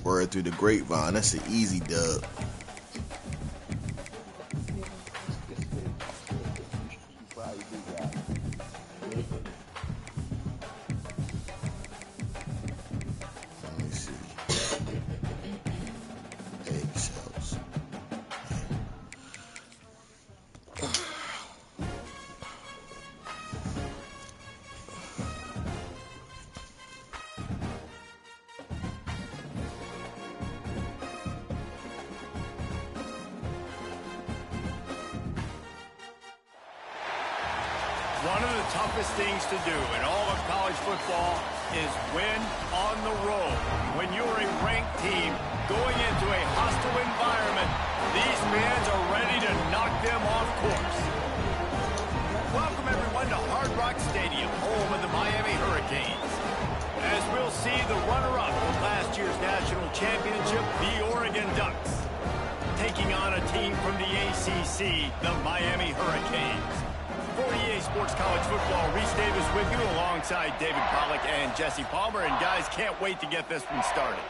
Word through the grapevine. That's an easy dub. Let me see. Eggshells. One of the toughest things to do in all of college football is win on the road. When you're a ranked team going into a hostile environment, these fans are ready to knock them off course. Welcome, everyone, to Hard Rock Stadium, home of the Miami Hurricanes. As we'll see the runner-up from last year's national championship, the Oregon Ducks, taking on a team from the ACC, the Miami Hurricanes. For EA Sports College Football, Reese Davis with you alongside David Pollack and Jesse Palmer. And guys, can't wait to get this one started.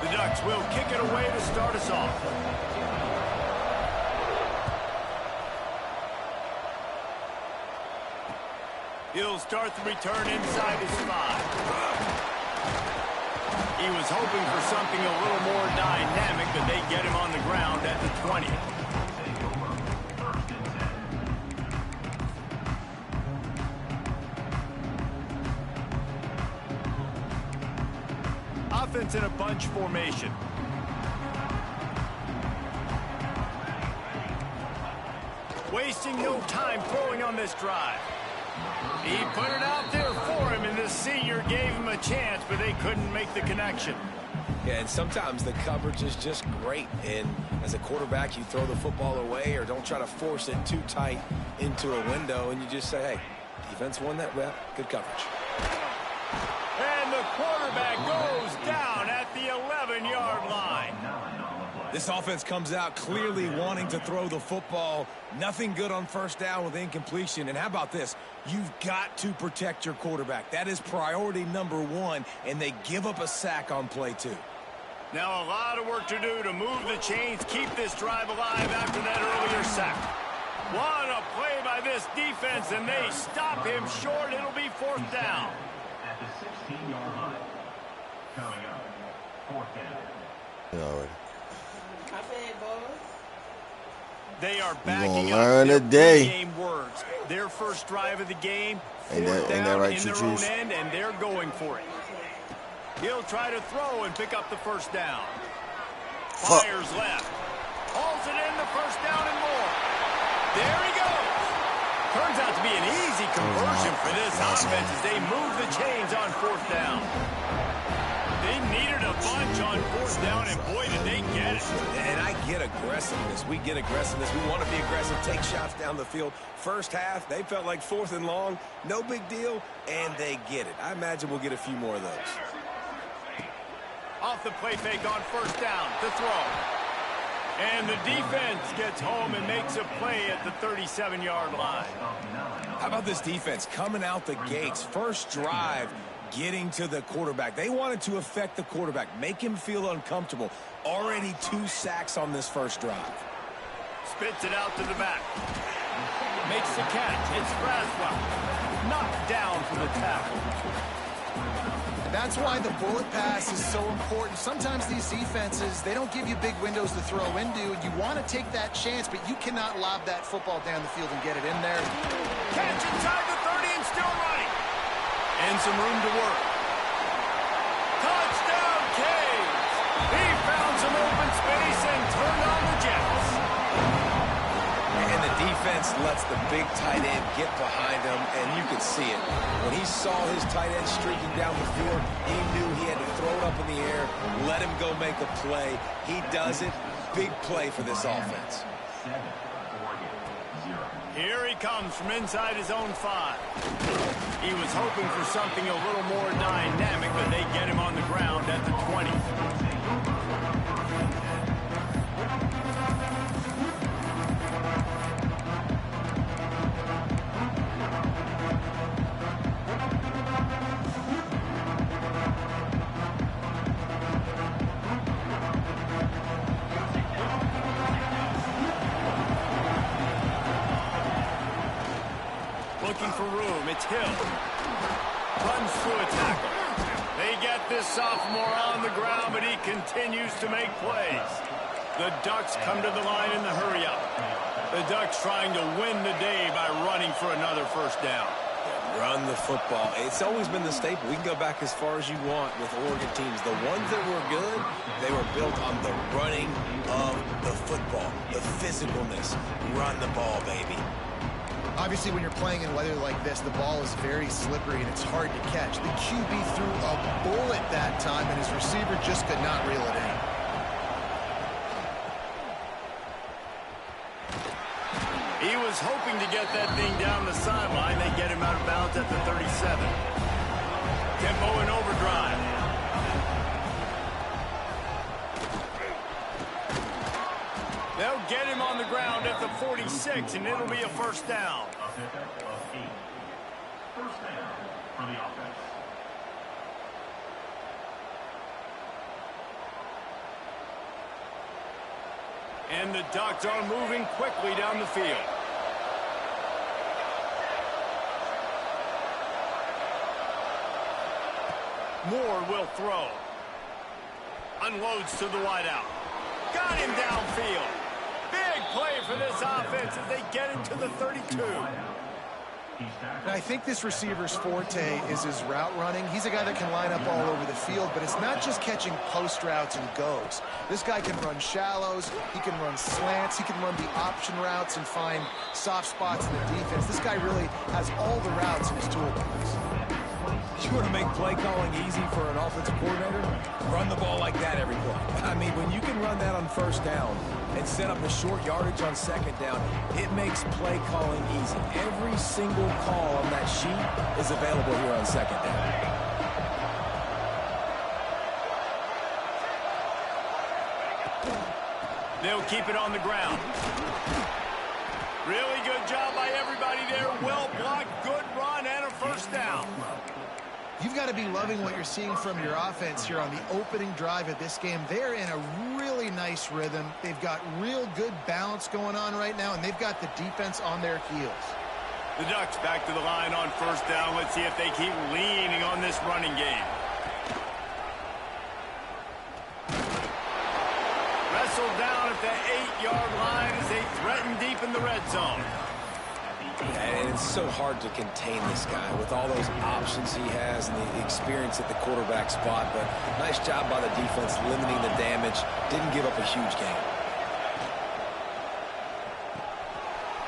The Ducks will kick it away to start us off. He'll start the return inside his 5. He was hoping for something a little more dynamic, but they get him on the ground at the 20. Offense in a bunch formation. Wasting no time throwing on this drive. He put it out there for him, and the senior gave him a chance, but they couldn't make the connection. Yeah, and sometimes the coverage is just great. And as a quarterback, you throw the football away or don't try to force it too tight into a window, and you just say, hey, defense won that rep. Good coverage. And the quarterback goes down at the 11-yard line. This offense comes out clearly wanting to throw the football. Nothing good on first down with incompletion. And how about this? You've got to protect your quarterback. That is priority number 1, and they give up a sack on play 2. Now a lot of work to do to move the chains, keep this drive alive after that earlier sack. What a play by this defense, and they stop him short. It'll be 4th down. At the 16-yard line. Coming up, 4th down. Already. They are backing up learn their today. game words. Their first drive of the game, Ain't that down right, in their Chartreuse? own end, and they're going for it. He'll try to throw and pick up the first down. Fires left. Hauls it in the first down and more. There he goes. Turns out to be an easy conversion for this offense as they move the chains on 4th down. They needed a bunch on 4th down, and boy, did they get it. And I get aggressiveness. We get aggressiveness. We want to be aggressive, take shots down the field. First half, they felt like 4th and long. No big deal, and they get it. I imagine we'll get a few more of those. Off the play fake on 1st down, the throw. And the defense gets home and makes a play at the 37-yard line. How about this defense coming out the gates? First drive, getting to the quarterback. They wanted to affect the quarterback, make him feel uncomfortable. Already 2 sacks on this first drive. Spits it out to the back. Makes the catch. It's Braswell. Knocked down for the tackle. That's why the bullet pass is so important. Sometimes these defenses, they don't give you big windows to throw into. You want to take that chance, but you cannot lob that football down the field and get it in there. Catch inside the 30 and still running. And some room to work. Touchdown, Canes! He found some open space and turned on the Jets. And the defense lets the big tight end get behind him, and you can see it. When he saw his tight end streaking down the field, he knew he had to throw it up in the air, let him go make a play. He does it. Big play for this offense. Here he comes from inside his own 5. He was hoping for something a little more dynamic, but they get him on the ground at the 20. Looking for room. It's Hill. Runs through a tackle. They get this sophomore on the ground, but he continues to make plays. The Ducks come to the line in the hurry-up. The Ducks trying to win the day by running for another first down. Run the football. It's always been the staple. We can go back as far as you want with Oregon teams. The ones that were good, they were built on the running of the football, the physicalness. Run the ball, baby. Obviously, when you're playing in weather like this, the ball is very slippery and it's hard to catch. The QB threw a bullet that time, and his receiver just could not reel it in. He was hoping to get that thing down the sideline. They get him out of bounds at the 37. Tempo in overdrive. They'll get him on the ground at the 46, and it'll be a first down. First down for the offense. And the Ducks are moving quickly down the field. Moore will throw. Unloads to the wideout. Got him downfield. Big play for this offense as they get into the 32. And I think this receiver's forte is his route running. He's a guy that can line up all over the field, but it's not just catching post routes and goes. This guy can run shallows, he can run slants, he can run the option routes and find soft spots in the defense. This guy really has all the routes in his toolbox. You want to make play calling easy for an offensive coordinator? Run the ball like that every play. I mean, when you can run that on first down and set up a short yardage on second down, it makes play calling easy. Every single call on that sheet is available here on second down. They'll keep it on the ground. Really good job by everybody there. Well blocked, good run, and a first down. You've got to be loving what you're seeing from your offense here on the opening drive of this game. They're in a really nice rhythm. They've got real good balance going on right now, and they've got the defense on their heels. The Ducks back to the line on first down. Let's see if they keep leaning on this running game. Wrestled down at the 8-yard line as they threaten deep in the red zone. And it's so hard to contain this guy with all those options he has and the experience at the quarterback spot. But nice job by the defense limiting the damage. Didn't give up a huge gain.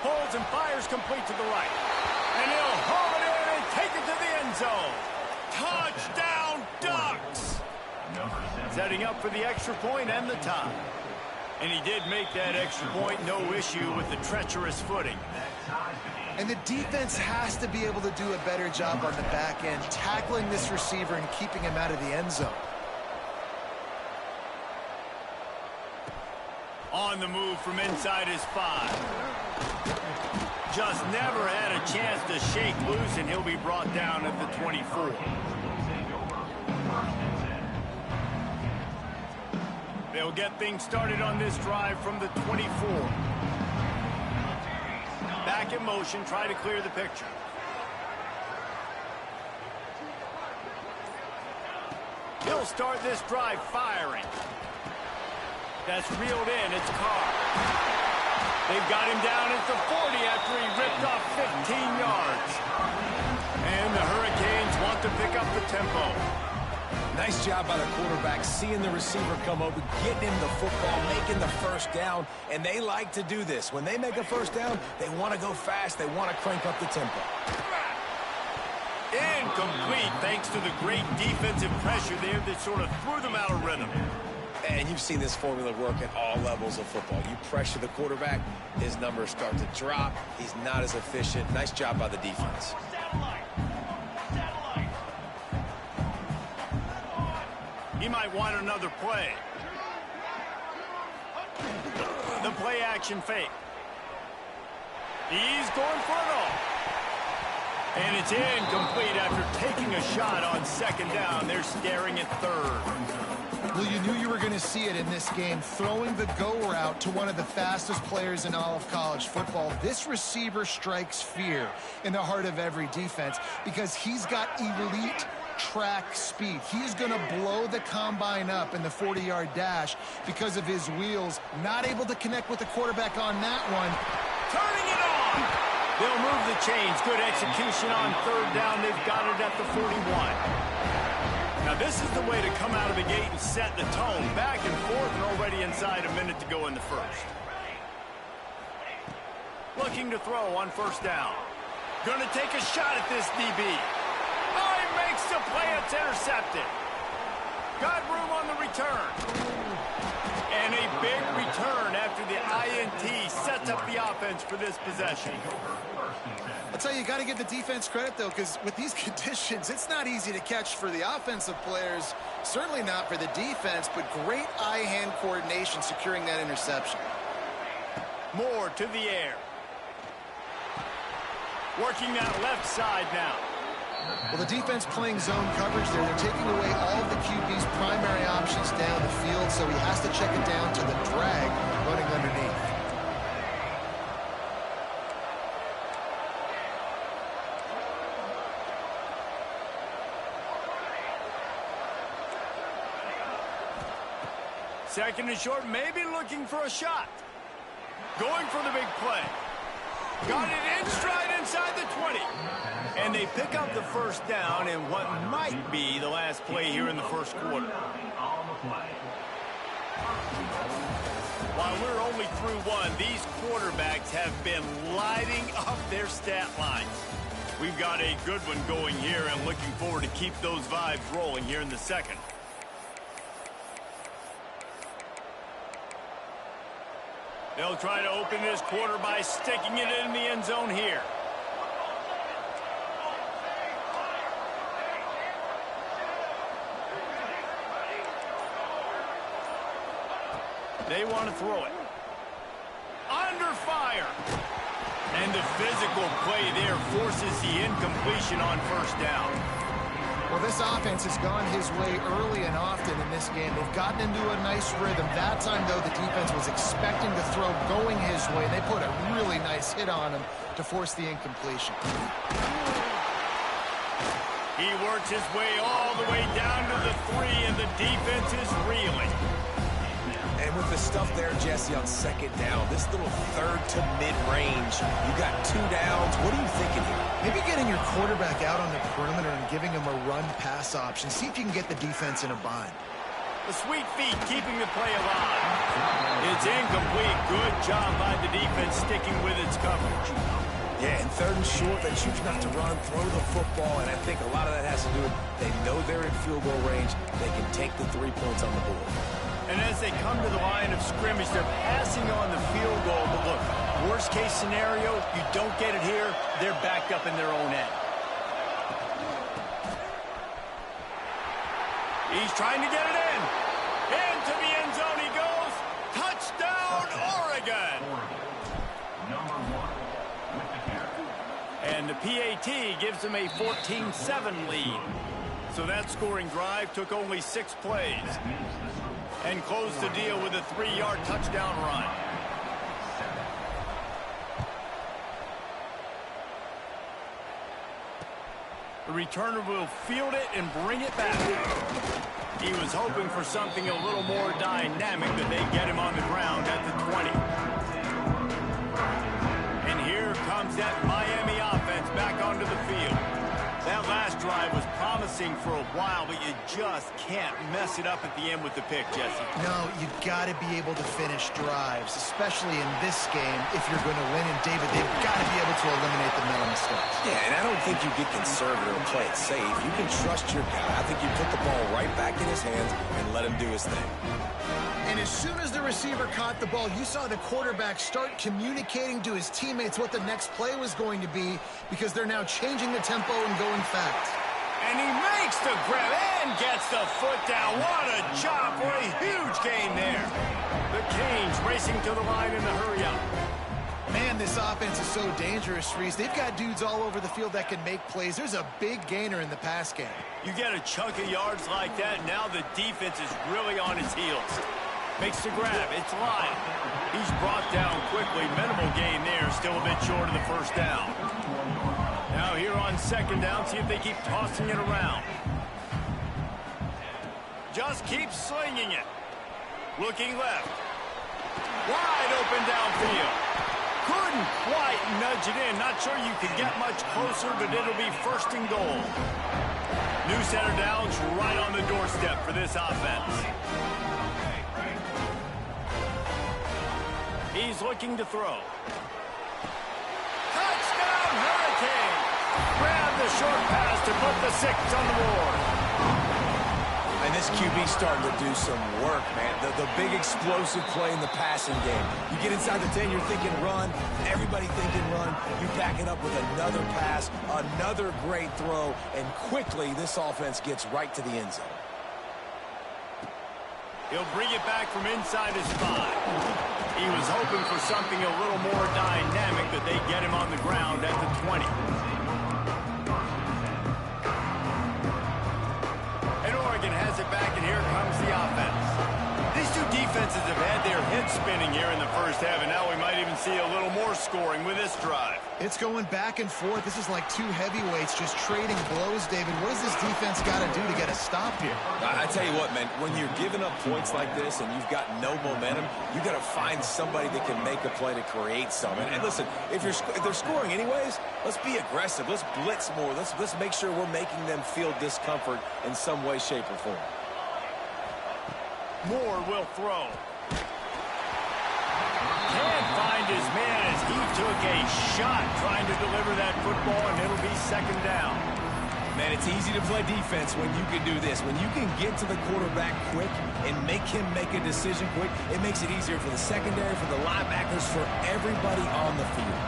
Pulls and fires complete to the right. And he'll haul it in and take it to the end zone. Touchdown, Ducks! Setting up for the extra point and the tie. And he did make that extra point, no issue with the treacherous footing. And the defense has to be able to do a better job on the back end, tackling this receiver and keeping him out of the end zone. On the move from inside his 5. Just never had a chance to shake loose, and he'll be brought down at the 24. They'll get things started on this drive from the 24. Back in motion, try to clear the picture. He'll start this drive firing. That's reeled in. It's Carr. They've got him down at the 40 after he ripped off 15 yards. And the Hurricanes want to pick up the tempo. Nice job by the quarterback, seeing the receiver come over, getting him the football, making the first down, and they like to do this. When they make a first down, they want to go fast, they want to crank up the tempo. Incomplete, thanks to the great defensive pressure there that sort of threw them out of rhythm. And you've seen this formula work at all levels of football. You pressure the quarterback, his numbers start to drop, he's not as efficient. Nice job by the defense. He might want another play. The play action fake. He's going for it all. And it's incomplete after taking a shot on second down. They're staring at third. Well, you knew you were going to see it in this game, throwing the go route to one of the fastest players in all of college football. This receiver strikes fear in the heart of every defense because he's got elite track speed. He's going to blow the combine up in the 40-yard dash because of his wheels. Not able to connect with the quarterback on that one. Turning it on. They'll move the chains. Good execution on third down. They've got it at the 41. Now, this is the way to come out of the gate and set the tone. Back and forth and already inside a minute to go in the first. Looking to throw on first down. Going to take a shot at this DB. Oh, he makes the play. It's intercepted. Got room on the return. And a big return after the INT sets up the offense for this possession. I'll tell you, you got to give the defense credit, though, because with these conditions, it's not easy to catch for the offensive players. Certainly not for the defense, but great eye-hand coordination securing that interception. More to the air. Working that left side now. Well, the defense playing zone coverage there. They're taking away all of the QB's primary options down the field, so he has to check it down to the drag running underneath. Second and short, maybe looking for a shot. Going for the big play. Got it in stride inside the 20. And they pick up the first down in what might be the last play here in the first quarter. While we're only through one, these quarterbacks have been lighting up their stat lines. We've got a good one going here and looking forward to keep those vibes rolling here in the second. They'll try to open this quarter by sticking it in the end zone here. They want to throw it. Under fire. And the physical play there forces the incompletion on first down. Well, this offense has gone his way early and often in this game. They've gotten into a nice rhythm. That time, though, the defense was expecting to throw going his way. They put a really nice hit on him to force the incompletion. He works his way all the way down to the 3, and the defense is reeling. And with the stuff there, Jesse, on second down, this little third to mid-range, you got 2 downs. What are you thinking here? Maybe getting your quarterback out on the perimeter and giving him a run-pass option. See if you can get the defense in a bind. The sweet feet keeping the play alive. It's incomplete. Good job by the defense sticking with its coverage. Yeah, and third and short, they choose not to run, throw the football, and I think a lot of that has to do with they know they're in field goal range. They can take the 3 points on the board. And as they come to the line of scrimmage, they're passing on the field goal. But look, worst case scenario, you don't get it here, they're backed up in their own end. He's trying to get it in. Into the end zone he goes. Touchdown, Oregon. And the PAT gives them a 14-7 lead. So that scoring drive took only 6 plays. And closed the deal with a 3-yard touchdown run. The returner will field it and bring it back. He was hoping for something a little more dynamic, but they get him on the ground at the 20. And here comes that Miami offense back onto the field. That last drive was promising for a while, but you just can't mess it up at the end with the pick, Jesse. No, you've got to be able to finish drives, especially in this game if you're going to win. And, David, they've got to be able to eliminate the mental mistakes. Yeah, and I don't think you get conservative and play it safe. You can trust your guy. I think you put the ball right back in his hands and let him do his thing. And as soon as the receiver caught the ball, you saw the quarterback start communicating to his teammates what the next play was going to be because they're now changing the tempo and going fast. And he makes the grab and gets the foot down. What a job for a huge gain there. The Canes racing to the line in the hurry up. Man, this offense is so dangerous, Reese. They've got dudes all over the field that can make plays. There's a big gainer in the pass game. You get a chunk of yards like that, now the defense is really on its heels. Makes the grab. It's Lyon. He's brought down quickly. Minimal gain there. Still a bit short of the first down. Now here on second down, see if they keep tossing it around. Just keep slinging it. Looking left. Wide open downfield. Couldn't quite nudge it in. Not sure you could get much closer, but it'll be first and goal. New center downs right on the doorstep for this offense. He's looking to throw. Touchdown, Hurricane! Grab the short pass to put the 6 on the board. And this QB's starting to do some work, man. The big explosive play in the passing game. You get inside the 10, you're thinking run. Everybody thinking run. You back it up with another pass, another great throw, and quickly this offense gets right to the end zone. He'll bring it back from inside his 5. He was hoping for something a little more dynamic, but they get him on the ground at the 20. And Oregon has it back, and here comes the offense. These two defenses have had their heads spinning here in the first half, and now we might even see a little more scoring with this drive. It's going back and forth. This is like two heavyweights just trading blows, David. What does this defense got to do to get a stop here? I tell you what, man, when you're giving up points like this and you've got no momentum, you got to find somebody that can make a play to create some. And listen, if they're scoring anyways, let's be aggressive. Let's blitz more. Let's make sure we're making them feel discomfort in some way, shape, or form. Moore will throw. Can't find his man as he took a shot trying to deliver that football, and it'll be second down. Man, it's easy to play defense when you can do this. When you can get to the quarterback quick and make him make a decision quick, it makes it easier for the secondary, for the linebackers, for everybody on the field.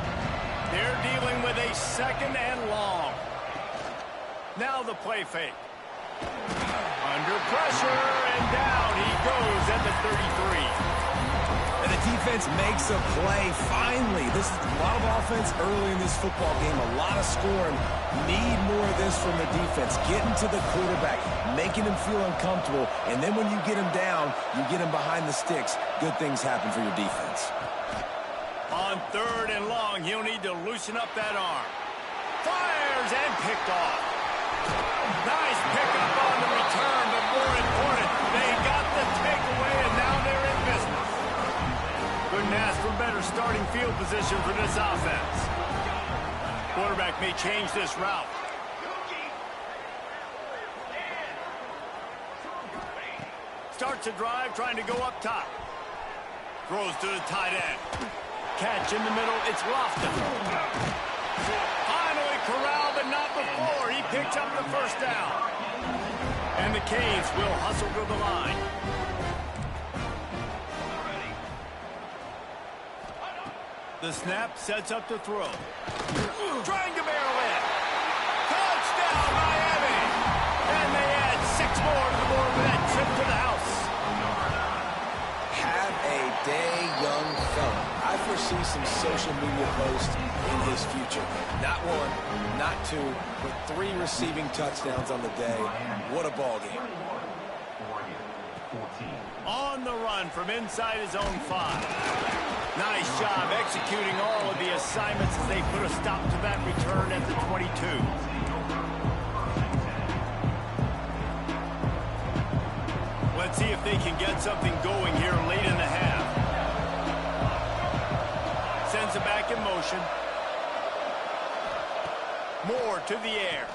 They're dealing with a second and long. Now the play fake. Under pressure, and down he goes at the 33. And the defense makes a play, finally. This is a lot of offense early in this football game, a lot of scoring. Need more of this from the defense. Getting to the quarterback, making him feel uncomfortable, and then when you get him down, you get him behind the sticks, good things happen for your defense. On third and long, he'll need to loosen up that arm. Fires and picked off. Nice pickup on the return, but more important, they got the takeaway, and now they're in business. Couldn't ask for better starting field position for this offense. Quarterback may change this route. Starts a drive trying to go up top. Throws to the tight end. Catch in the middle, it's Lofton. Finally corralled, but not before. He picks up the first down. And the Canes will hustle to the line. The snap sets up the throw. Trying to barrel in. Touchdown, Miami! And they add 6 more to the board with that trip to the house. Have a day, young fella. I foresee some social media posts in his future. Not 1, not 2, but 3 receiving touchdowns on the day. What a ball game. On the run from inside his own 5. Nice job executing all of the assignments as they put a stop to that return at the 22. Let's see if they can get something going here late in the half. Sends it back in motion. Moore to the air.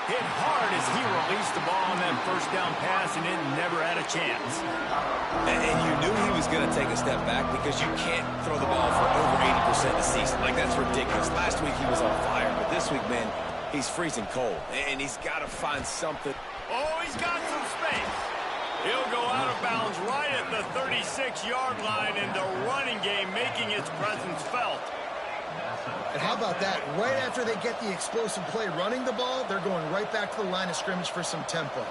Hit hard as he released the ball on that first down pass, and it never had a chance. And you knew he was going to take a step back because you can't throw the ball for over 80% a season. Like, that's ridiculous. Last week he was on fire, but this week, man, he's freezing cold. And he's got to find something. Oh, he's got some space. He'll go out of bounds right at the 36-yard line, and the running game making its presence felt. And how about that? Right after they get the explosive play running the ball, they're going right back to the line of scrimmage for some tempo.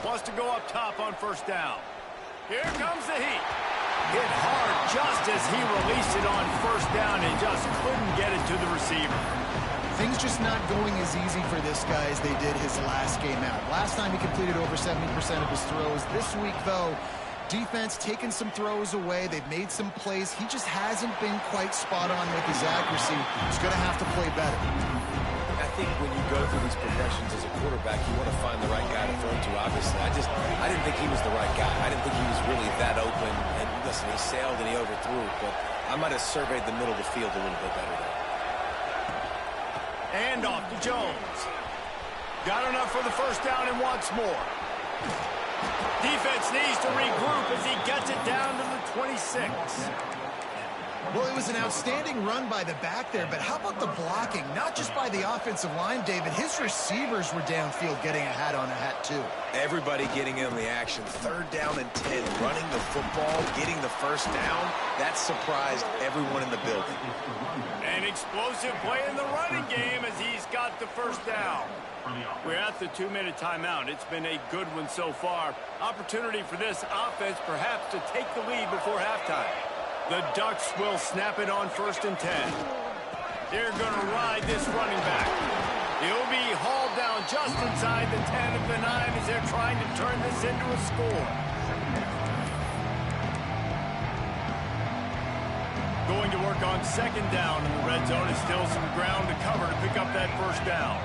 Wants to go up top on first down. Here comes the heat. Hit hard just as he released it on first down and just couldn't get it to the receiver. Things just not going as easy for this guy as they did his last game out. Last time he completed over 70% of his throws. This week, though, defense taking some throws away. They've made some plays. He just hasn't been quite spot on with his accuracy. He's going to have to play better. I think when you go through these progressions as a quarterback, you want to find the right guy to throw to, obviously. I didn't think he was the right guy. I didn't think he was really that open. And listen, he sailed and he overthrew, but I might have surveyed the middle of the field a little bit better there. And off to Jones. Got enough for the first down and wants more. Defense needs to regroup as he gets it down to the 26. Well, it was an outstanding run by the back there, but how about the blocking? Not just by the offensive line, David. His receivers were downfield getting a hat on a hat, too. Everybody getting in the action. 3rd down and 10. Running the football, getting the first down. That surprised everyone in the building. An explosive play in the running game as he's got the first down. We're at the 2-minute timeout. It's been a good one so far. Opportunity for this offense perhaps to take the lead before halftime. The Ducks will snap it on 1st and 10. They're going to ride this running back. He'll be hauled down just inside the 10 of the 9 as they're trying to turn this into a score. Going to work on 2nd down in the red zone. Is still some ground to cover to pick up that first down.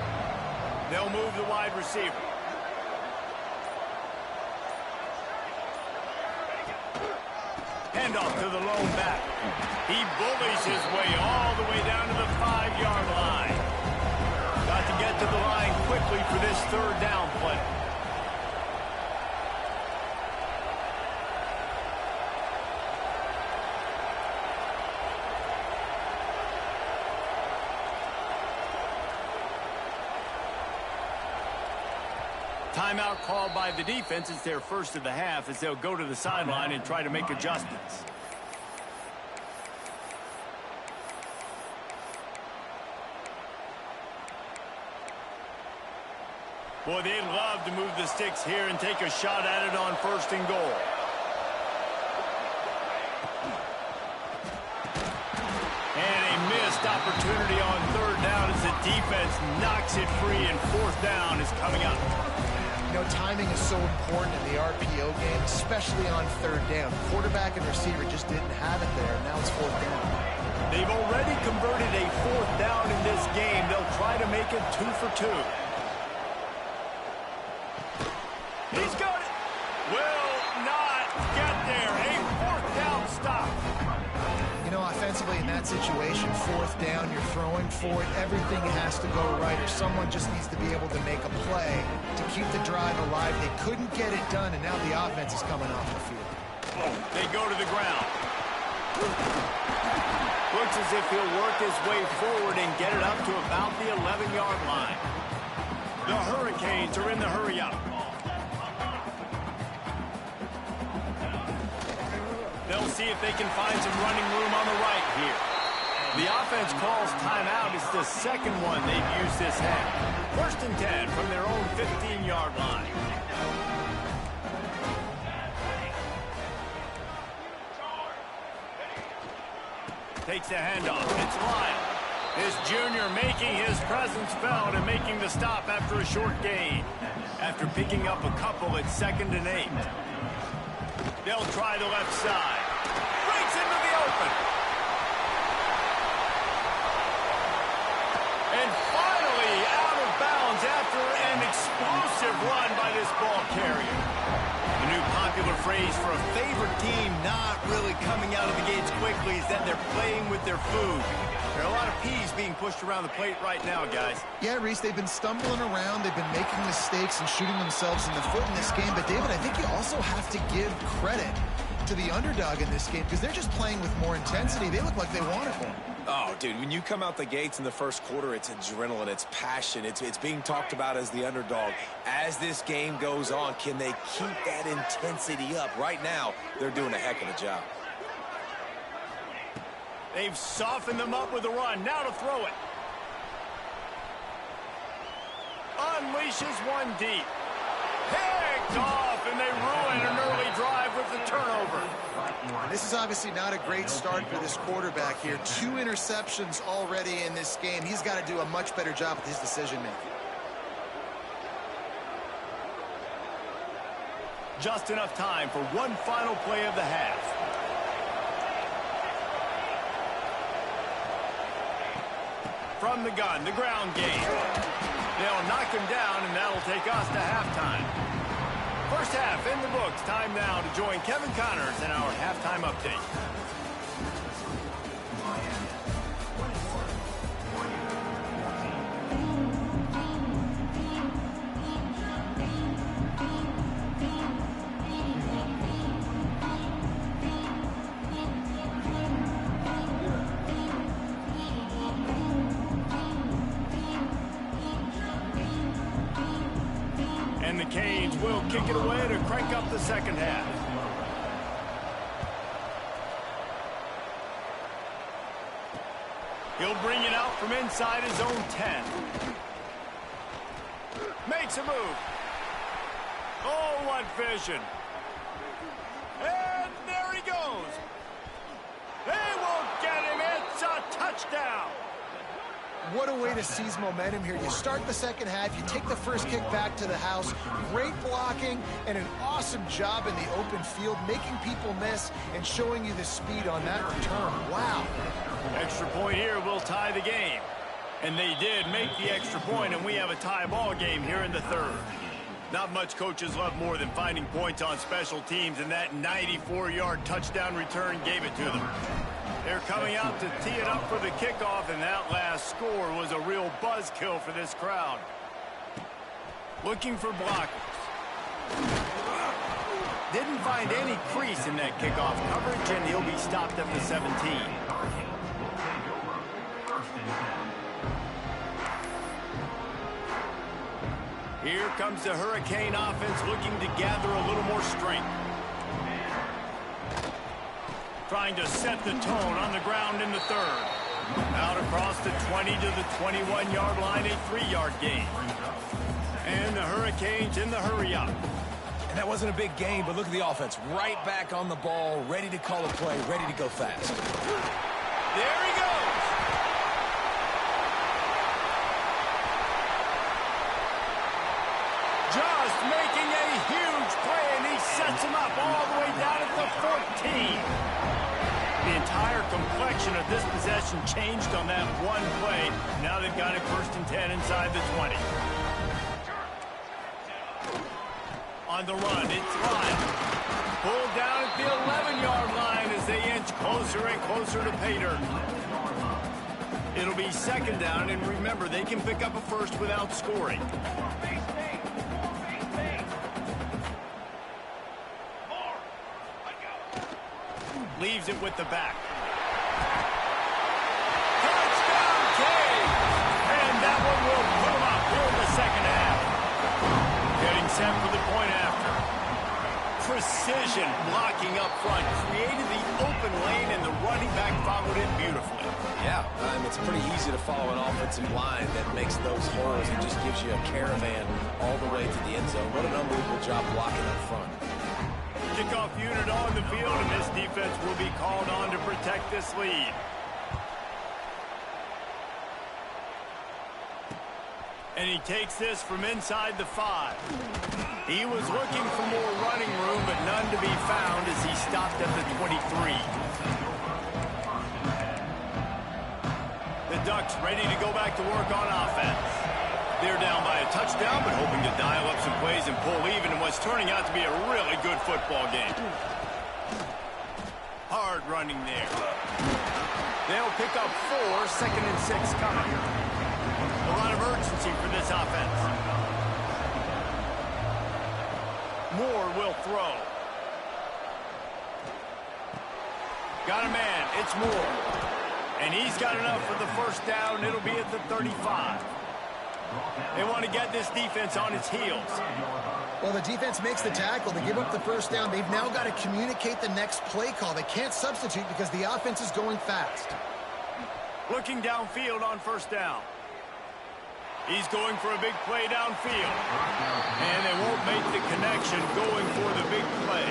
They'll move the wide receiver. Handoff to the lone back. He bullies his way all the way down to the 5-yard line. Got to get to the line quickly for this 3rd down play. Timeout called by the defense. It's their first of the half as they'll go to the sideline and try to make adjustments. Boy, they'd love to move the sticks here and take a shot at it on 1st and goal. And a missed opportunity on 3rd down as the defense knocks it free, and 4th down is coming up. You know, timing is so important in the RPO game, especially on 3rd down. Quarterback and receiver just didn't have it there. Now it's 4th down. They've already converted a 4th down in this game. They'll try to make it 2 for 2. He's got it. Will not get there. A 4th down stop. You know, offensively in that situation, 4th down, you're throwing for it. Everything has to go right, or someone just needs to be able to make a play to keep the drive alive. They couldn't get it done, and now the offense is coming off the field. They go to the ground. Looks as if he'll work his way forward and get it up to about the 11-yard line. The Hurricanes are in the hurry-up. They'll see if they can find some running room on the right here. The offense calls timeout. It's the 2nd one they've used this half. 1st and 10 from their own 15-yard line. Takes the handoff. It's Lyle. This junior making his presence felt and making the stop after a short gain. After picking up a couple at 2nd and 8. They'll try the left side. Breaks into the open. And finally out of bounds after an explosive run by this ball carrier. The new popular phrase for a favorite team not really coming out of the gates quickly is that they're playing with their food. There are a lot of peas being pushed around the plate right now, guys. Yeah, Reese, they've been stumbling around. They've been making mistakes and shooting themselves in the foot in this game. But, David, I think you also have to give credit to the underdog in this game because they're just playing with more intensity. They look like they want it more. Oh, dude, when you come out the gates in the 1st quarter, it's adrenaline, it's passion, it's being talked about as the underdog. As this game goes on, can they keep that intensity up? Right now, they're doing a heck of a job. They've softened them up with a run. Now to throw it. Unleashes one deep. Picked off, and they ruin an early drive with the turnover. This is obviously not a great start for this quarterback here. 2 interceptions already in this game. He's got to do a much better job with his decision-making. Just enough time for one final play of the half. From the gun, the ground game. They'll knock him down, and that'll take us to halftime. First half in the books. Time now to join Kevin Connors in our halftime update. And the Canes will kick it away to crank up the second half. He'll bring it out from inside his own 10. Makes a move. Oh, what vision. And there he goes. They won't get him. It's a touchdown. What a way to seize momentum here. You start the second half, you take the first kick back to the house, great blocking, and an awesome job in the open field, making people miss and showing you the speed on that return. Wow. Extra point here will tie the game. And they did make the extra point, and we have a tie ball game here in the third. Not much coaches love more than finding points on special teams, and that 94-yard touchdown return gave it to them. They're coming out to tee it up for the kickoff, and that last score was a real buzzkill for this crowd. Looking for blockers. Didn't find any crease in that kickoff coverage, and he'll be stopped at the 17. Here comes the Hurricane offense looking to gather a little more strength. Trying to set the tone on the ground in the third. Out across the 20 to the 21-yard line, a 3-yard gain. And the Hurricanes in the hurry up. And that wasn't a big gain, but look at the offense. Right back on the ball, ready to call a play, ready to go fast. There he goes. Just making a huge play, and he sets him up all the way down at the 14. The entire complexion of this possession changed on that one play. Now they've got it 1st and 10 inside the 20. On the run, it's Lyle. Pulled down at the 11-yard line as they inch closer and closer to Pater. It'll be 2nd down, and remember, they can pick up a first without scoring. Leaves it with the back. Touchdown, Cade! And that one will put him up here in the second half. Getting set for the point after. Precision blocking up front. Created the open lane, and the running back followed it beautifully. Yeah, it's pretty easy to follow an offensive line that makes those holes and just gives you a caravan all the way to the end zone. What an unbelievable job blocking up front. Kickoff unit on the field, and this defense will be called on to protect this lead. And he takes this from inside the 5. He was looking for more running room, but none to be found as he stopped at the 23. The Ducks ready to go back to work on offense. They're down by a touchdown, but hoping to dial up some plays and pull even in what's turning out to be a really good football game. Hard running there. They'll pick up 4, 2nd and 6 coming. A lot of urgency for this offense. Moore will throw. Got a man. It's Moore. And he's got enough for the 1st down. It'll be at the 35. They want to get this defense on its heels. Well, the defense makes the tackle. They give up the 1st down. They've now got to communicate the next play call. They can't substitute because the offense is going fast. Looking downfield on 1st down. He's going for a big play downfield. And they won't make the connection going for the big play.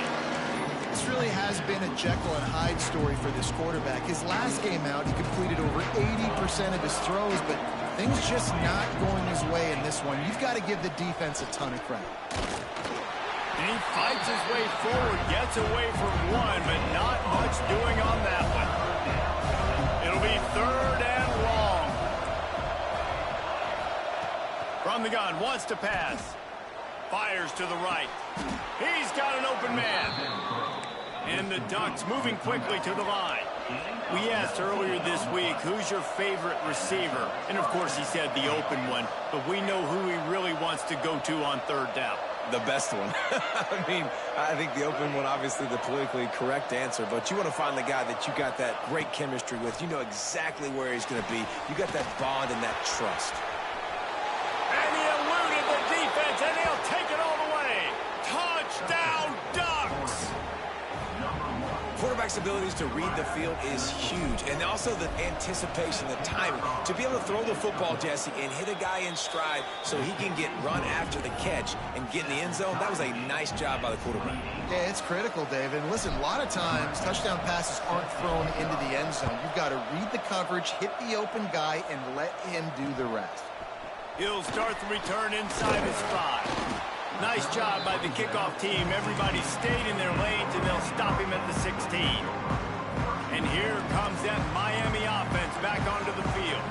This really has been a Jekyll and Hyde story for this quarterback. His last game out, he completed over 80% of his throws, but things just not going his way in this one. You've got to give the defense a ton of credit. And he fights his way forward, gets away from one, but not much doing on that one. It'll be 3rd and long. From the gun, wants to pass. Fires to the right. He's got an open man. And the Ducks moving quickly to the line. We asked earlier this week, who's your favorite receiver? And of course he said the open one, but we know who he really wants to go to on 3rd down. The best one. I mean, I think the open one, obviously the politically correct answer, but you want to find the guy that you got that great chemistry with. You know exactly where he's going to be. You got that bond and that trust. And he eluded the defense, and he'll take it all the way. Touchdown, Ducks! Quarterback's abilities to read the field is huge, and also the anticipation, the timing. To be able to throw the football, Jesse, and hit a guy in stride so he can get run after the catch and get in the end zone, that was a nice job by the quarterback. Yeah, it's critical, David. And listen, a lot of times touchdown passes aren't thrown into the end zone. You've got to read the coverage, hit the open guy, and let him do the rest. He'll start the return inside his 5. Nice job by the kickoff team. Everybody stayed in their lanes, and they'll stop him at the 16. And here comes that Miami offense back onto the field.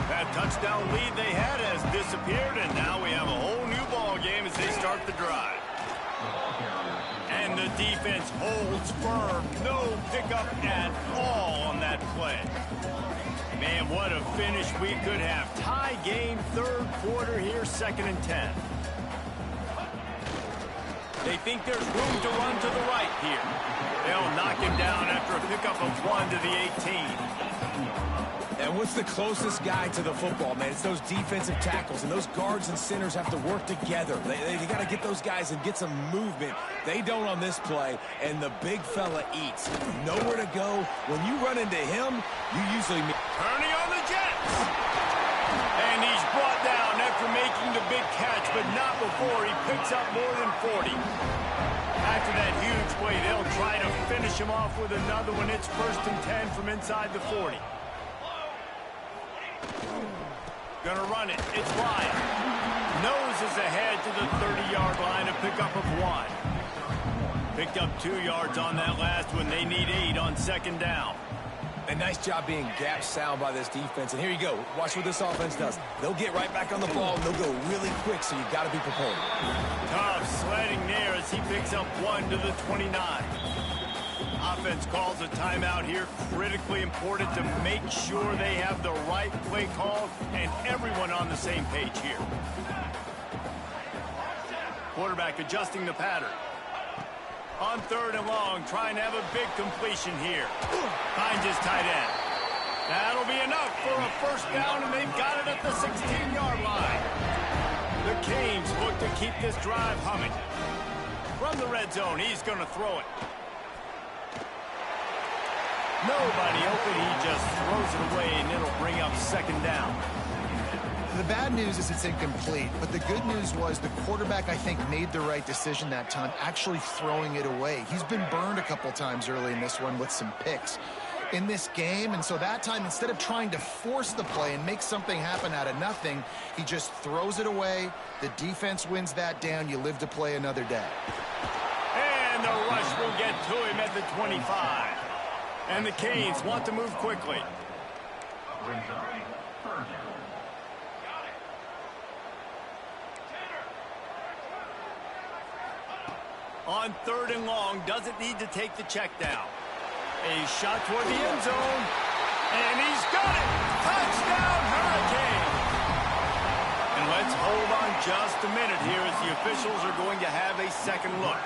That touchdown lead they had has disappeared, and now we have a whole new ball game as they start the drive. And the defense holds firm. No pickup at all on that play. Man, what a finish we could have. Tie game, 3rd quarter here, 2nd and 10. They think there's room to run to the right here. They'll knock him down after a pickup of 1 to the 18. And what's the closest guy to the football, man? It's those defensive tackles, and those guards and centers have to work together. They got to get those guys and get some movement. They don't on this play, and the big fella eats. Nowhere to go. When you run into him, you usually... Turning on the Jets. And he's brought down after making the big catch, but not before he picks up more than 40. After that huge play, they'll try to finish him off with another one. It's 1st and 10 from inside the 40. Gonna run it. It's Lyon. Noses ahead to the 30-yard line, a pickup of 1. Picked up 2 yards on that last one. They need 8 on 2nd down. A nice job being gap sound by this defense. And here you go. Watch what this offense does. They'll get right back on the ball, and they'll go really quick, so you've got to be prepared. Tough sledding there as he picks up 1 to the 29. Offense calls a timeout here. Critically important to make sure they have the right play call and everyone on the same page here. Quarterback adjusting the pattern. On 3rd and long, trying to have a big completion here. Finds his tight end. That'll be enough for a 1st down, and they've got it at the 16-yard line. The Canes look to keep this drive humming. From the red zone, he's going to throw it. Nobody open. He just throws it away, and it'll bring up 2nd down. The bad news is it's incomplete, but the good news was the quarterback, I think, made the right decision that time, actually throwing it away. He's been burned a couple times early in this one with some picks in this game, and so that time, instead of trying to force the play and make something happen out of nothing, he just throws it away. The defense wins that down. You live to play another day. And the rush will get to him at the 25. And the Canes want to move quickly. On 3rd and long, doesn't need to take the check down. A shot toward the end zone. And he's got it! Touchdown, Hurricane! And let's hold on just a minute here as the officials are going to have a second look.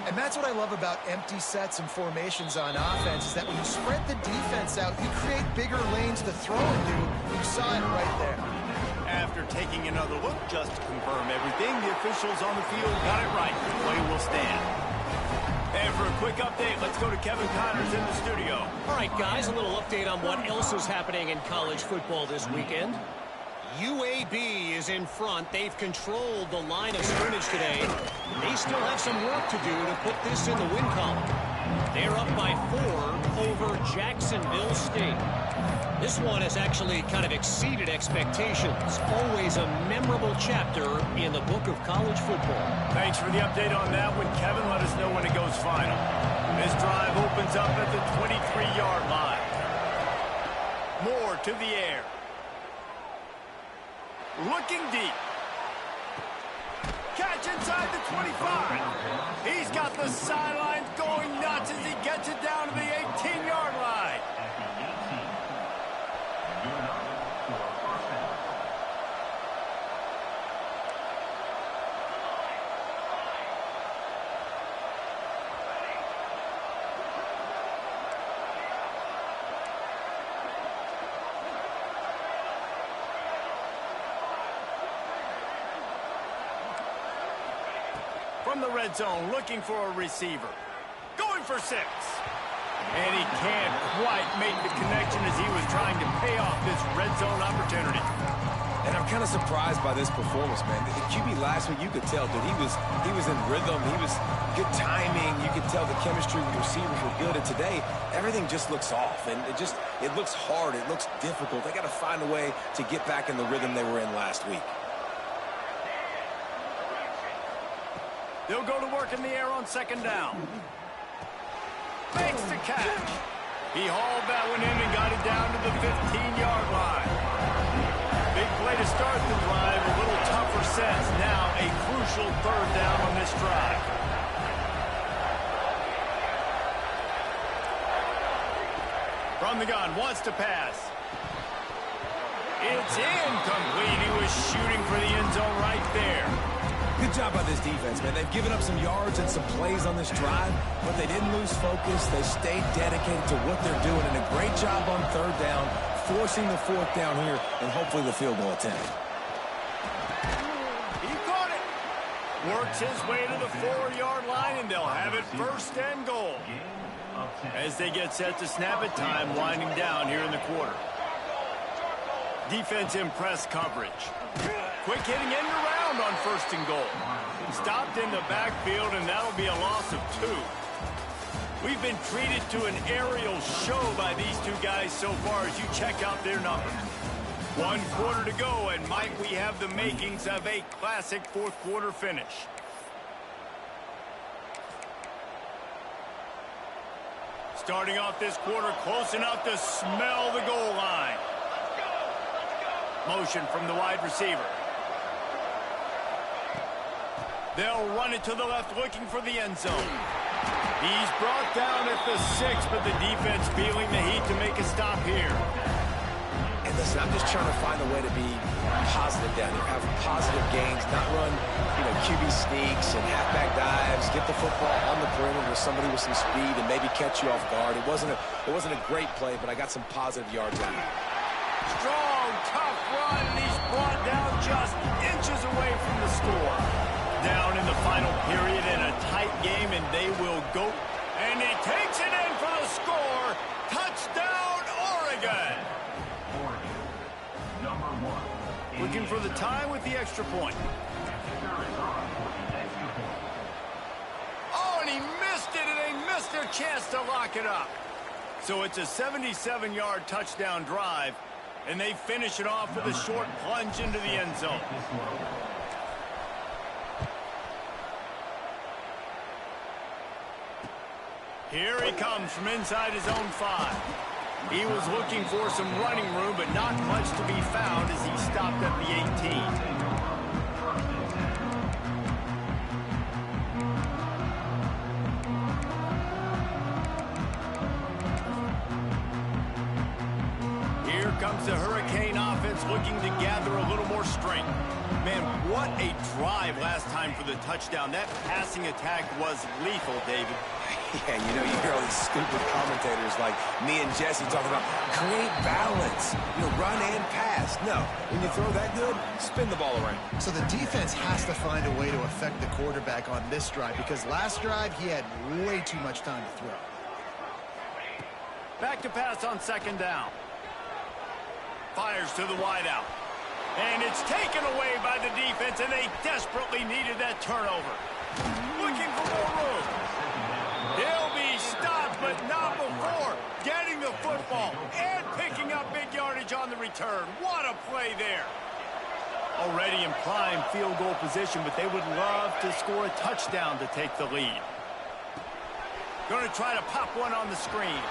And that's what I love about empty sets and formations on offense, is that when you spread the defense out, you create bigger lanes to throw into. You saw it right there. After taking another look, just to confirm everything, the officials on the field got it right. The play will stand. And for a quick update, let's go to Kevin Connors in the studio. All right, guys, a little update on what else is happening in college football this weekend. UAB is in front. They've controlled the line of scrimmage today. They still have some work to do to put this in the win column. They're up by 4 over Jacksonville State. This one has actually kind of exceeded expectations. Always a memorable chapter in the book of college football. Thanks for the update on that one, Kevin. Let us know when it goes final. This drive opens up at the 23-yard line. Moore to the air. Looking deep. Catch inside the 25. He's got the sidelines going nuts as he gets it down to the 18-yard line. From the red zone, looking for a receiver. Going for 6. And he can't quite make the connection as he was trying to pay off this red zone opportunity. And I'm kind of surprised by this performance, man. The QB last week, you could tell, dude, he was in rhythm. He was good timing. You could tell the chemistry with the receivers were good. And today, everything just looks off. And it looks hard. It looks difficult. They got to find a way to get back in the rhythm they were in last week. They'll go to work in the air on second down. Makes the catch. He hauled that one in and got it down to the 15-yard line. Big play to start the drive. A little tougher sets. Now a crucial third down on this drive. From the gun, wants to pass. It's incomplete. He was shooting for the end zone right there. Good job by this defense, man. They've given up some yards and some plays on this drive, but they didn't lose focus. They stayed dedicated to what they're doing, and a great job on third down, forcing the fourth down here, and hopefully the field goal attempt. He caught it. Works his way to the 4-yard line, and they'll have it first and goal. As they get set to snap it, time winding down here in the quarter. Defense in press coverage. Quick hitting end around on first and goal. Stopped in the backfield, and that'll be a loss of 2. We've been treated to an aerial show by these two guys so far as you check out their numbers. 1 quarter to go, and Mike, we have the makings of a classic fourth quarter finish. Starting off this quarter close enough to smell the goal line. Motion from the wide receiver. They'll run it to the left, looking for the end zone. He's brought down at the 6, but the defense feeling the heat to make a stop here. And listen, I'm just trying to find a way to be positive down here, have positive gains, not run, QB sneaks and halfback dives, get the football on the perimeter with somebody with some speed and maybe catch you off guard. It wasn't a great play, but I got some positive yards out of it. Strong, tough run, and he's brought down just inches away from the score. Down in the final period in a tight game, and they will go. And he takes it in for the score. Touchdown, Oregon. Looking for the tie with the extra point. Oh, and he missed it, and they missed their chance to lock it up. So it's a 77-yard touchdown drive, and they finish it off with a short plunge into the end zone. Here he comes from inside his own 5. He was looking for some running room, but not much to be found as he stopped at the 18. Comes the Hurricane offense looking to gather a little more strength. Man, what a drive last time for the touchdown. That passing attack was lethal, David. Yeah, you hear all these stupid commentators like me and Jesse talking about create balance, run and pass. No, when you throw that good, spin the ball around. So the defense has to find a way to affect the quarterback on this drive because last drive he had way too much time to throw. Back to pass on second down. Fires to the wideout. And it's taken away by the defense, and they desperately needed that turnover. Looking for more room. He'll be stopped, but not before getting the football and picking up big yardage on the return. What a play there. Already in prime field goal position, but they would love to score a touchdown to take the lead. Going to try to pop one on the screen.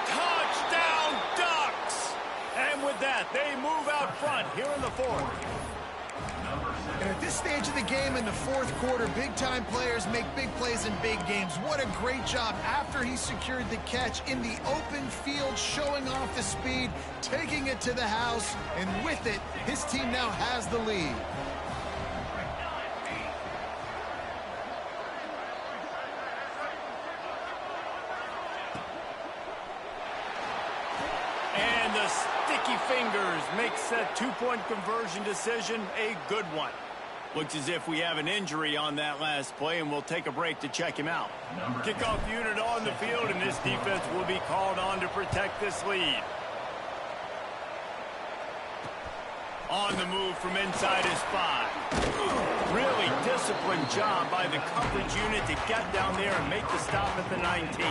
Touchdown Ducks! And with that, they move out front here in the fourth. And at this stage of the game in the fourth quarter, big-time players make big plays in big games. What a great job after he secured the catch in the open field, showing off the speed, taking it to the house, and with it, his team now has the lead. And the sticky fingers makes that two-point conversion decision a good one. Looks as if we have an injury on that last play, and we'll take a break to check him out. Kickoff unit on the field, and this defense will be called on to protect this lead. On the move from inside his 5. Really disciplined job by the coverage unit to get down there and make the stop at the 19.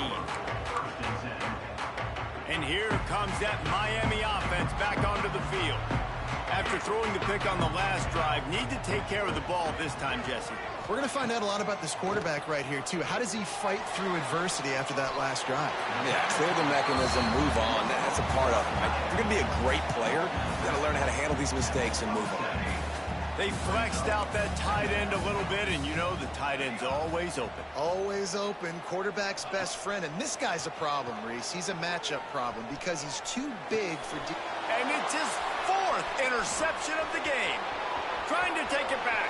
And here comes that Miami offense back onto the field. After throwing the pick on the last drive, need to take care of the ball this time, Jesse. We're going to find out a lot about this quarterback right here, too. How does he fight through adversity after that last drive? Yeah, clear the mechanism, move on. That's a part of it. Right? If you're going to be a great player, you got to learn how to handle these mistakes and move on. They flexed out that tight end a little bit, and you know the tight end's always open. Always open, quarterback's best friend. And this guy's a problem, Reese. He's a matchup problem because he's too big for... And it's his 4th interception of the game. Trying to take it back.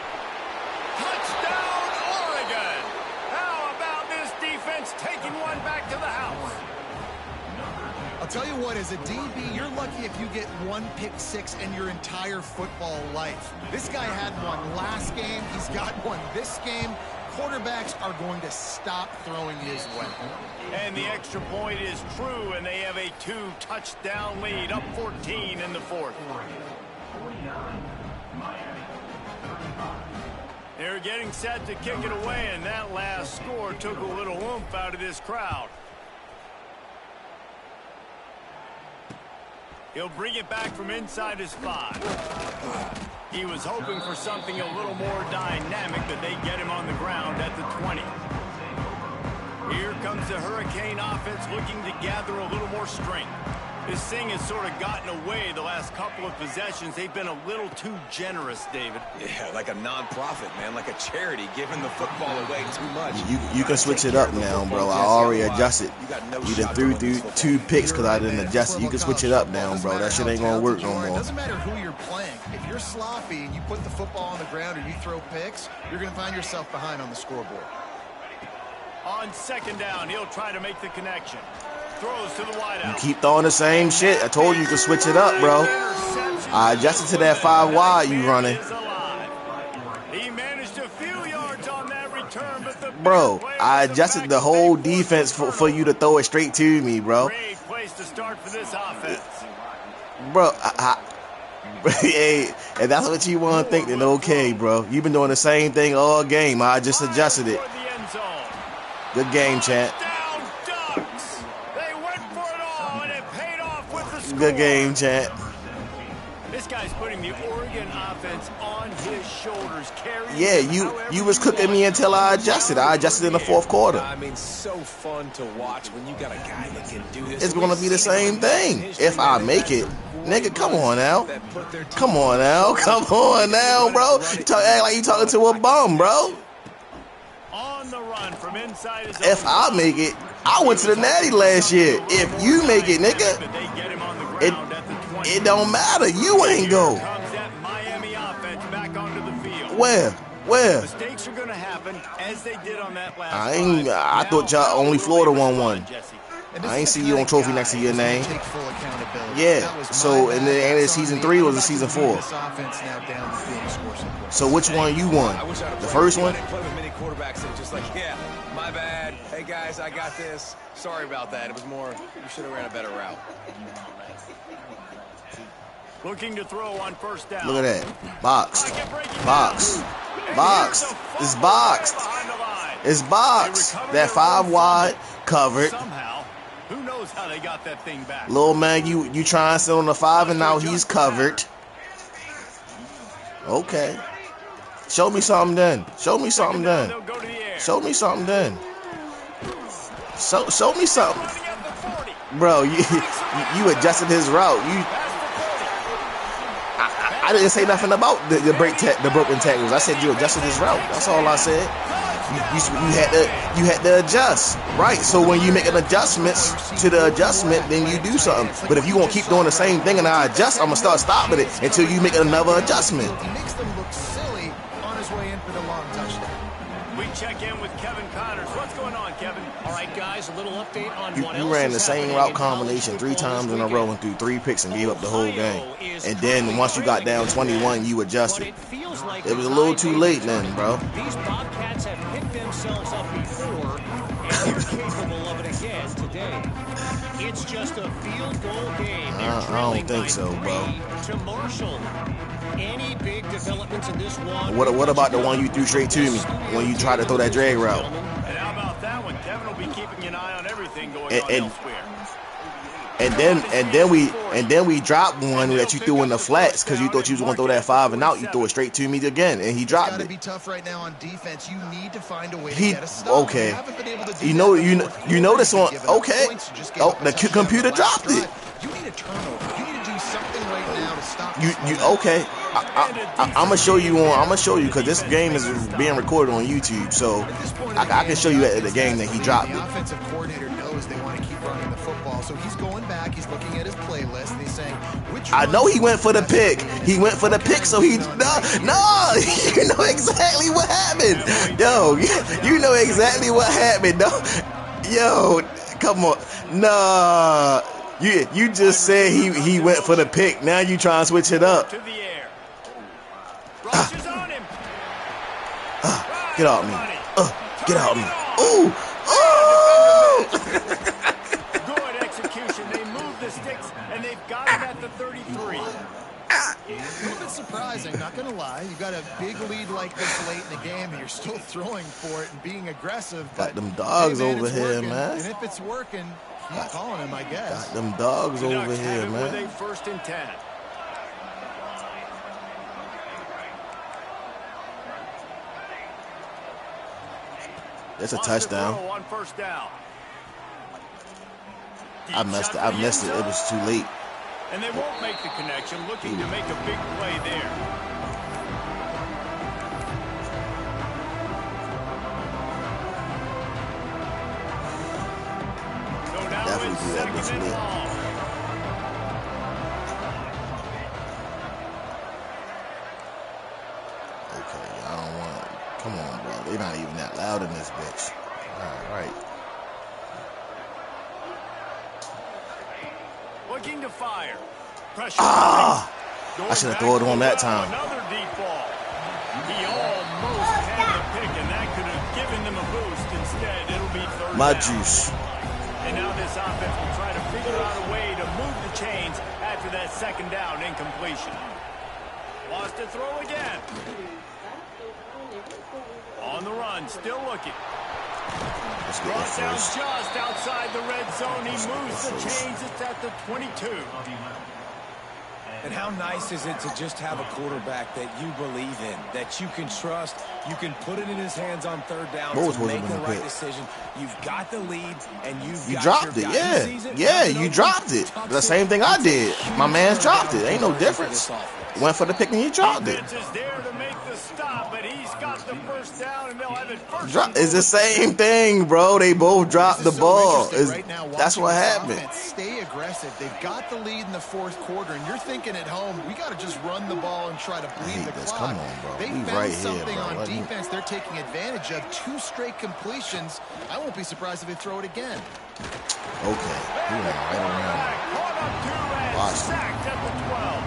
Touchdown, Oregon! How about this defense taking one back to the house? I'll tell you what, as a DB, you're lucky if you get one pick six in your entire football life. This guy had one last game. He's got one this game. Quarterbacks are going to stop throwing his way. And the extra point is true, and they have a 2-touchdown lead, up 14 in the fourth. They're getting set to kick it away, and that last score took a little oomph out of this crowd. He'll bring it back from inside his 5. He was hoping for something a little more dynamic, but they get him on the ground at the 20. Here comes the Hurricane offense looking to gather a little more strength. This thing has sort of gotten away the last couple of possessions. They've been a little too generous, David. Yeah, like a non-profit, man, like a charity, giving the football away too much. You can switch it up now, bro. I already adjusted. You done threw 2 picks because I didn't adjust it. You can switch it up now, bro. That shit ain't gonna work no more. It doesn't matter who you're playing. If you're sloppy and you put the football on the ground or you throw picks, you're gonna find yourself behind on the scoreboard. On 2nd down, he'll try to make the connection. Throws to the wideout. You keep throwing the same shit. I told you can switch it up, bro. I adjusted to that 5 wide you running. He managed a few yards on that return, but the bro, I adjusted the whole defense for you to throw it straight to me, bro. Great place to start for this offense. Bro, hey, if that's what you want to think, then okay, bro. You've been doing the same thing all game. I just adjusted it. Good game, champ. Good game, champ. This guy's putting the Oregon offense on his shoulders. Yeah, you was cooking me until I adjusted. I adjusted in the 4th quarter. I mean, so fun to watch when you got a guy that can do this. It's gonna be the same thing if I make it. Nigga, come on now. Come on now. Come on now, bro. You act like you talking to a bum, bro. On the run from inside his if I make it, I went to the Natty last year. If you make it, nigga, it don't matter. You ain't go. Where? Mistakes are going to happen as they did on that last I thought y'all only Florida won. I ain't see you on trophy next to your name. Yeah. So and then it's season 3 or was it season 4? So which one you won? The first one? Quarterbacks are just like, yeah, my bad. Hey guys, I got this. Sorry about that. It was more, you should have ran a better route. Looking to throw on first down. Look at that. Boxed. Boxed. It's boxed. It's boxed. That 5 wide covered. Somehow, who knows how they got that thing back. Little man, you try and sit on the 5 and now he's covered. Okay. Show me something then. Show me something then. Show me something then. Show me something. Bro, you adjusted his route. I didn't say nothing about the broken tackles. I said you adjusted his route. That's all I said. You had to adjust, right? So when you make an adjustments to the adjustment, then you do something. But if you gonna keep doing the same thing and I adjust, I'm gonna start stopping it until you make another adjustment. He makes them look silly on his way in for the long touchdown. We check in with Kevin Connors. What's going on, Kevin? All right, guys, a little update on what You else ran is the same happening route in college combination 3 football times this in a row weekend. and threw 3 picks and gave up the whole game. And then once you got down 21, you adjusted. It was a little too late then, bro. These Bobcats have picked themselves up before, and they're capable of it again today. It's just a field goal game. I don't think so, bro. To Marshall. Any big developments in this one? What about the one you threw straight to me when you tried to throw that drag route? And how about that one? Kevin will be keeping an eye on everything going on elsewhere. And then we dropped one that you threw in the flats because you thought you was gonna throw that 5 and out. You threw it straight to me again, and he dropped It's gotta it. be tough right now on defense. You need to find a way to get a stop. Okay. You haven't been able to do You that know in the fourth you know quarter. this one. You've given up Okay. points. You just gave Oh, up a the touchdown computer on the last dropped it. drive. You need a turnover. You need to do something right now to stop You this okay? I'm gonna show you because this game is being recorded on YouTube, so I can show you at the game that he dropped The it. offensive coordinator knows they want to keep running the football, so he's going back. He's looking at his playlist and he's saying, I know he went for the pick. He went for the pick, so he no. You know exactly what happened, yo. You know exactly what happened, no. Yo, come on, nah. You just said he went for the pick. Now you trying to switch it up. To the air. Rushes on him. Get out of me. Get out of me. Ooh. Oh. Good execution. They move the sticks, and they've got it at the 33. A little bit surprising, not going to lie. You got a big lead like this late in the game, and you're still throwing for it and being aggressive. Got But, them dogs hey, man, over it's here, working. man. And if it's working, keep calling him, I guess. Got them dogs The over Ducks here, have it with man. a 1st and 10. That's a Wants to touchdown. throw on first down. I missed it. It was too late. And they won't make the connection, looking to make a big play there. So now Definitely it's do that this 2nd and week. long. Okay, I don't want. Come on, bro. They're not even that loud in this bitch. All right. Looking to fire. Pressure. Ah! Going I should have back thrown it to on the that well, time. Another deep ball. He almost had the pick, and that could have given them a boost. Instead, it'll be 3rd My down. juice. And now this offense will try to figure out a way to move the chains after that 2nd down incompletion. Wants to throw again. On the run, still looking. Let's get Brought that down first. just outside the red zone. He Let's get moves that the first. chains. It's at the 22. And how nice is it to just have a quarterback that you believe in, that you can trust, you can put it in his hands on 3rd down What was to make supposed to the be the right pick? decision. You've got the lead, and You got dropped your it, guy. He yeah. sees it, Yeah, runs it you over, dropped it. tucks The same thing I It's a did. My huge man's dropped turnaround it. Ain't no conversion for difference. this offense. Went for the pick and he dropped it. Defense is there to make the stop, but he's got the 1st down, and they'll have it first. It's the same thing, bro. They both dropped the This is so ball. interesting right now, That's watching what this happened. offense stay aggressive. They've got the lead in the 4th quarter, and you're thinking at home, we got to just run the ball and try to bleed hate the this. clock. Come on, bro. They We found right here, something bro. on Let me- defense they're taking advantage of. 2 straight completions. I won't be surprised if they throw it again. Okay. He went right around. Caught up to and Watch. sacked at the 12.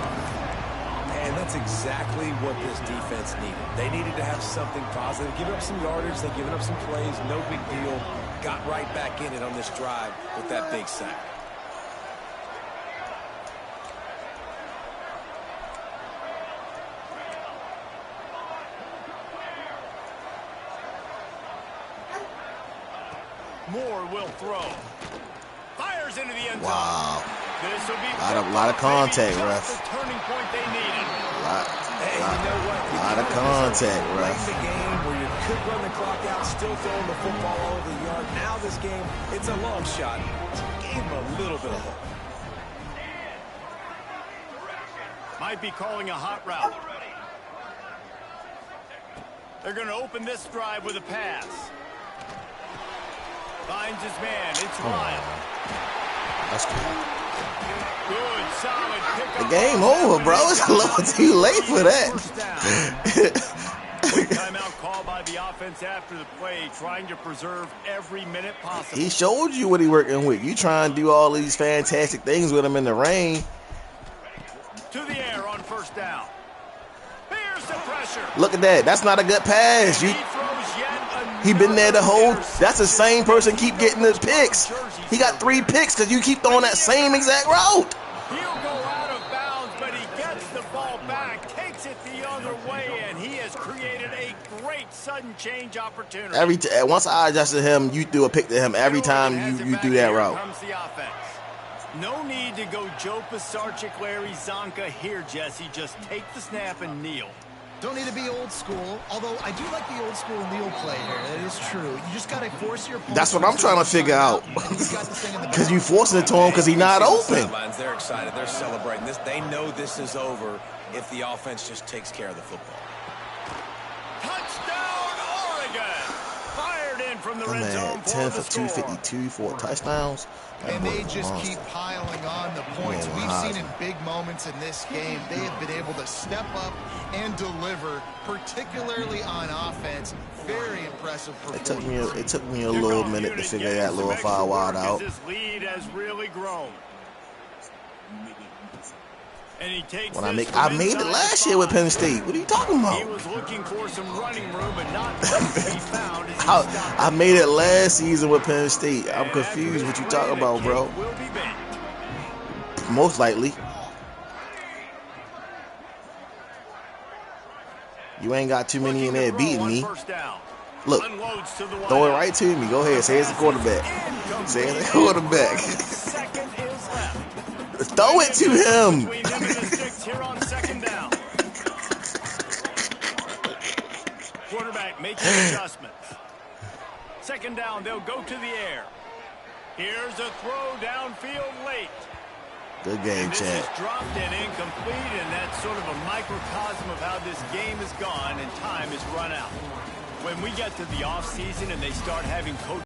And that's exactly what this defense needed. They needed to have something positive. Give up some yardage. They've given up some plays. No big deal. Got right back in it on this drive with that big sack. Moore will throw. Fires into the end zone. Wow. This will be A lot of contact, maybe ref. just the turning point they needed. Hey, you know what? You Lot of can't contact, late ref. in the game where you could run the clock out, still throwing the football all over the yard. Now this game, it's a long shot. Gave him a little bit of hope. Might be calling a hot route. They're going to open this drive with a pass. Finds his man. It's Lyle. That's good. Good, solid pickup. The game over, bro. It's a little too late for First that. down. Quick timeout call by the offense after the play, trying to preserve every minute possible. He showed you what he working with. You trying to do all these fantastic things with him in the rain. To the air on first down. Here's the pressure. Look at that. That's not a good pass. He throws yet He been there the whole. another That's the same person keep getting the picks. He got 3 picks because you keep throwing that same exact route. He'll go out of bounds, but he gets the ball back, takes it the other way, and he has created a great sudden change opportunity. Once I adjusted him, you threw a pick to him every time you do that route. Comes the offense. No need to go Joe Pisarcik, Larry Zonka here, Jesse. Just take the snap and kneel. Don't need to be old school, although I do like the old school kneel play here. That is true. You just got to force your opponent. That's what I'm trying to figure out. Because you forcing it to him because he's not open. They're excited. They're celebrating this. They know this is over if the offense just takes care of the football. Touchdown, Oregon! Fired in from the I'm red zone at 10 for for the score. 252 for touchdowns. And they just keep piling on the points. We've seen in big moments in this game, they have been able to step up and deliver, particularly on offense. Very impressive performance. It took me a little minute to figure that little 5 wide out. His lead has really grown. And he takes I made it last year with Penn State. What are you talking He about? was looking for some running room, but not much to be found. I made it last season with Penn State. I'm confused what you talking about, bro. Will be baked. Most likely. You ain't got too many in there beating me. Look, throw it right to me. Go ahead. Say it's the quarterback. Say it's the quarterback. Second is left. Throw it to him. Between him and the sticks here on second down. Quarterback making adjustments. Second down, they'll go to the air. Here's a throw downfield late. Good game, This Chad. is dropped and incomplete, and that's sort of a microcosm of how this game has gone and time has run out. When we get to the offseason and they start having coach